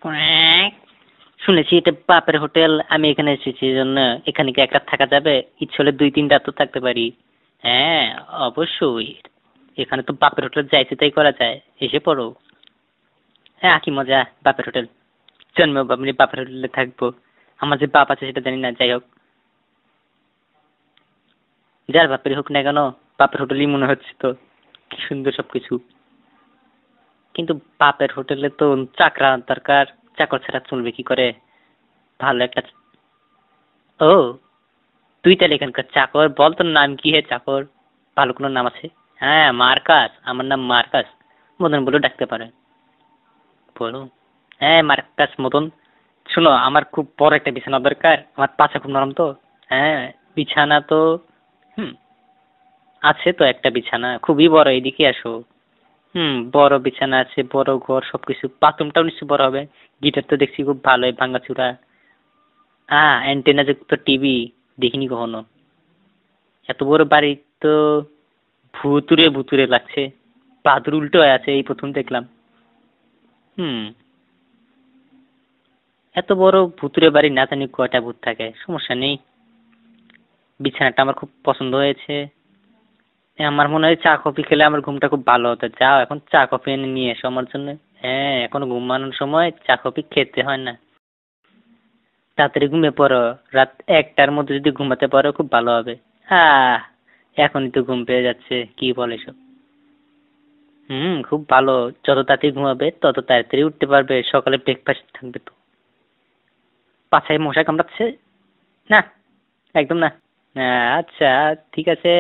Quack. শুনেছি এটা বাপের হোটেল। আমি এখানে এসেছি জন্য এখানে কি এক রাত থাকা যাবে? ইচ্ছে হলে 2-3 রাত তো থাকতে পারি। হ্যাঁ, অবশ্যই। এখানে তো বাপের হোটেল যাইতে তাই করা যায়। এসে পড়ো। হ্যাঁ, কি মজা বাপের হোটেল। জন্ম আমি বাপের হোটেলে থাকবো। আমার যে বাপ আছে সেটা জানি না, যাই হোক। যার বাপের হোক না কেন, বাপের হোটেলই মনে হচ্ছে তো। কি সুন্দর সবকিছু। কিন্তু বাপের হোটেলে তো চাকরা দরকার। চাকর ছাড়া চলবে কি করে? ভালো একটা। ও, তুই তাহলে এখানকার চাকর? বল তোর নাম কি হে চাকর? ভালো কোনো নাম আছে? হ্যাঁ, মার্কাস। আমার নাম মার্কাস। মদন বলে ডাকতে পারে। বলো। হ্যাঁ, মার্কাস মদন। শোনো, আমার খুব বড় একটা বিছানা দরকার। আমার পাছা খুব নরম তো। হ্যাঁ, বিছানা তো হুম আছে তো একটা বিছানা, খুবই বড়। এদিকে আসো। বড় বিছানা আছে, বড় ঘর, সবকিছু। বাথরুমটাও নিশ্চয়ই বড় হবে। গিটার তো দেখছি খুব ভালোই ভাঙাচুরা। অ্যান্টেনা যুক্ত টিভি। দেখিনি কখনো। এত বড় বাড়ি তো ভুতুরে ভুতুরে লাগছে। পাদুর উল্টো হয়ে আছে, এই প্রথম দেখলাম। হুম এত বড় ভুতুরে বাড়ি না জানি কয়টা ভূত থাকে, সমস্যা নেই। বিছানাটা আমার খুব পছন্দ হয়েছে। আমার মনে হয় চা কফি খেলে আমার ঘুমটা খুব ভালো হতো। যাও এখন চা কফি এনে নিয়ে এসো আমার জন্য। হ্যাঁ, এখন ঘুমানোর সময় চা কফি খেতে হয় না। তাড়াতাড়ি ঘুমিয়ে পড়ো। রাত 1টার মধ্যে যদি ঘুমাতে পারো খুব ভালো হবে। আহ এখনই তো ঘুম পেয়ে যাচ্ছে, কি বলে সব। খুব ভালো। যত তাড়াতাড়ি ঘুমাবে তত তাড়াতাড়ি উঠতে পারবে, সকালে ব্রেকফাস্ট থাকবে তো। পাছায় মশা কামড়াচ্ছে? না, একদম না। আচ্ছা, ঠিক আছে।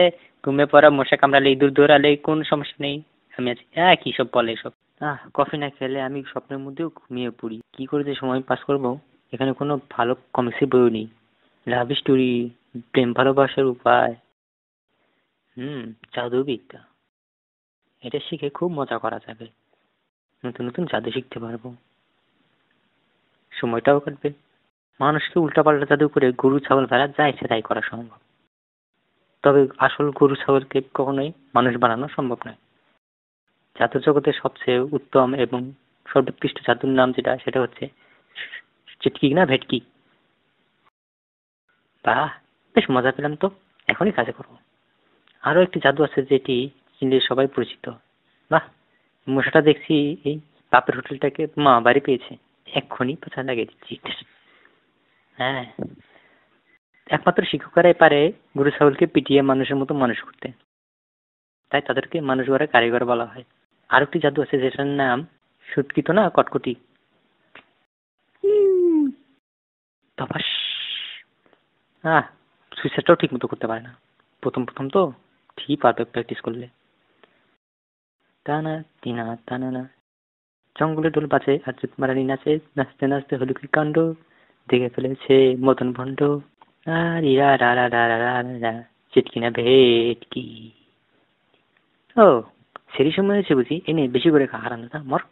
ঘুমিয়ে পড়া, মশা কামড়ালে, ইঁদুর দৌড়ালে কোন সমস্যা নেই। আমি আছি। কি সব বলে এসব। কফি না খেলে আমি স্বপ্নের মধ্যেও ঘুমিয়ে পড়ি। কি করে যে সময় পাস করব। এখানে কোনো ভালো কমিক্সের বইও নেই। লাভ স্টোরি, প্রেম ভালোবাসার উপায়, জাদুবিদ্যা, এটা শিখে খুব মজা করা যাবে। নতুন নতুন জাদু শিখতে পারবো, সময়টাও কাটবে। মানুষকে উল্টাপাল্টা জাদু করে গরু ছাগল ভেড়া যা ইচ্ছে তাই করা সম্ভব। তবে আসল গরু ছাগলকে কখনোই মানুষ বানানো সম্ভব নয়। জাদু জগতের সবচেয়ে উত্তম এবং সর্বোৎকৃষ্ট জাদুর নাম যেটা, সেটা হচ্ছে চিটকি না ভেটকি। বাহ, বেশ মজা পেলাম তো। এখনই কাজে করবো। আরো একটি জাদু আছে যেটি চীনে সবাই পরিচিত। বাহ, মশাটা দেখছি এই বাপের হোটেলটাকে মা বাড়ি পেয়েছে। এক্ষুনি পাছা লাগিয়ে দিচ্ছি। হ্যাঁ, একমাত্র শিক্ষকেরাই পারে গরু ছাগলকে পিটিয়ে মানুষের মতো মানুষ করতে। তাই তাদেরকে মানুষ গড়া কারিগর বলা হয়। আর একটি জাদু আছে যেটার নাম সুটকিত না কটকটি। তপাস। সুইসাইডটাও ঠিক মতো করতে পারে না। প্রথম প্রথম তো ঠিক পারবে প্র্যাকটিস করলে। টানা টিনা টানা না। জঙ্গলে দোল বাজে আর মারানি নাচে, নাচতে নাচতে হলো কি কাণ্ড, দেখে ফেলেছে মদন ভণ্ড। আর ইরা রা রা রা রা রা রা, চিটকি না ভেটকি। ও, সেরি সময় হয়েছে বুঝি। এনে বেশি করে খা, হারামজাদা, মর।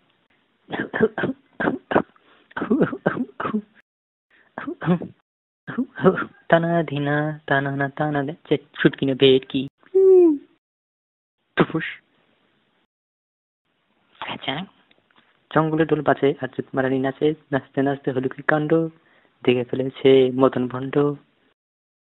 টানা ধিনা টানা না টানা ছুটকি না ভেটকি। টুফুস। আচ্ছা, জঙ্গলে দোল বাজে আর মারানি নাচে, নাচতে নাচতে হলো কি কাণ্ড, দেখে ফেলেছে মদন ভণ্ড।